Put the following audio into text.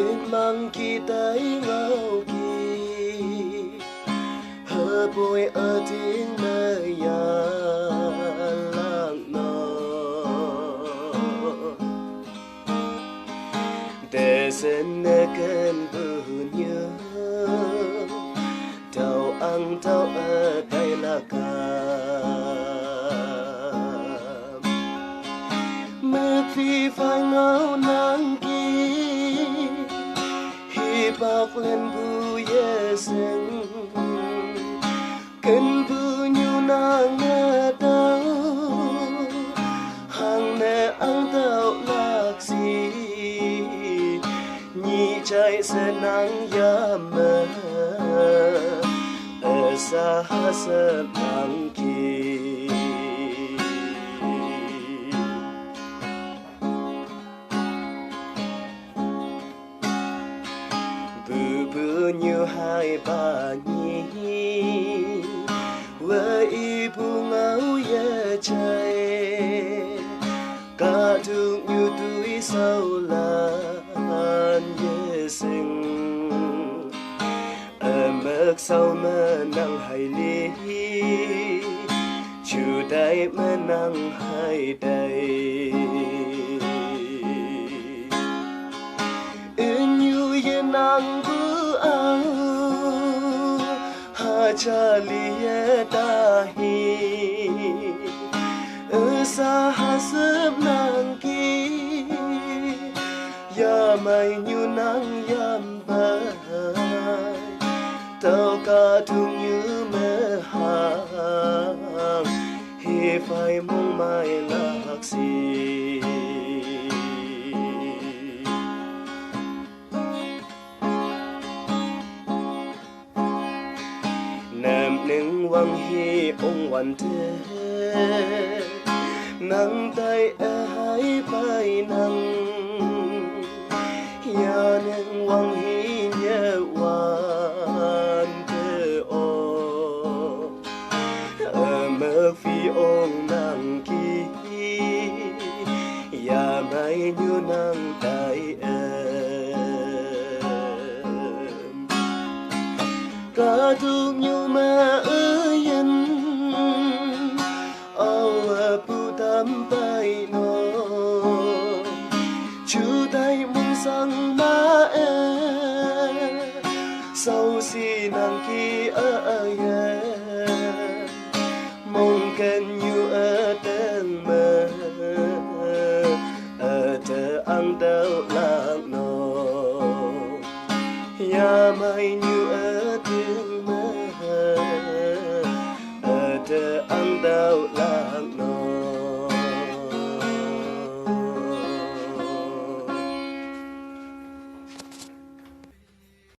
in mang kỳ tay ngao kỳ hơ bôi ở tiếng nơi ya lang no để sen cơn buồn nhớ tàu ăn tàu ở đây là cả mưa phi phai ngao nắng kỳ hi bạc lên bu ye sen cần bu nhu nàng nghe đau hàng nè ăn tàu lạc gì nhị trái sẽ nắng ya mơ ở xa sợ nắng kỳ bự như hai bà nhi với bu ngáo ye chạy cả thương như túi sau lan ye sinh ở mức sau mơ nắng hay ly chủ đây mơ nắng hay đây như yên nắng bữa áo ha cha liye dahi sa ha sớm nàng ki ya mai như nắng yam ba tao ca thương như mơ hàng hi phai mong mai lạc gì nam nâng quang hi ông hoàn thế nắng tay ở hai vai nắng ya nâng quang hi nhớ hoàn thế ô ở mơ phi ông nắng kỳ ya mai như nắng tay cả thương như mẹ ơi yên ở bu tâm bay nó chú tay mong sang má sau si nàng khi ở mong cần như ở đêm mơ ở thơ ăn đâu lạc nó ya mai như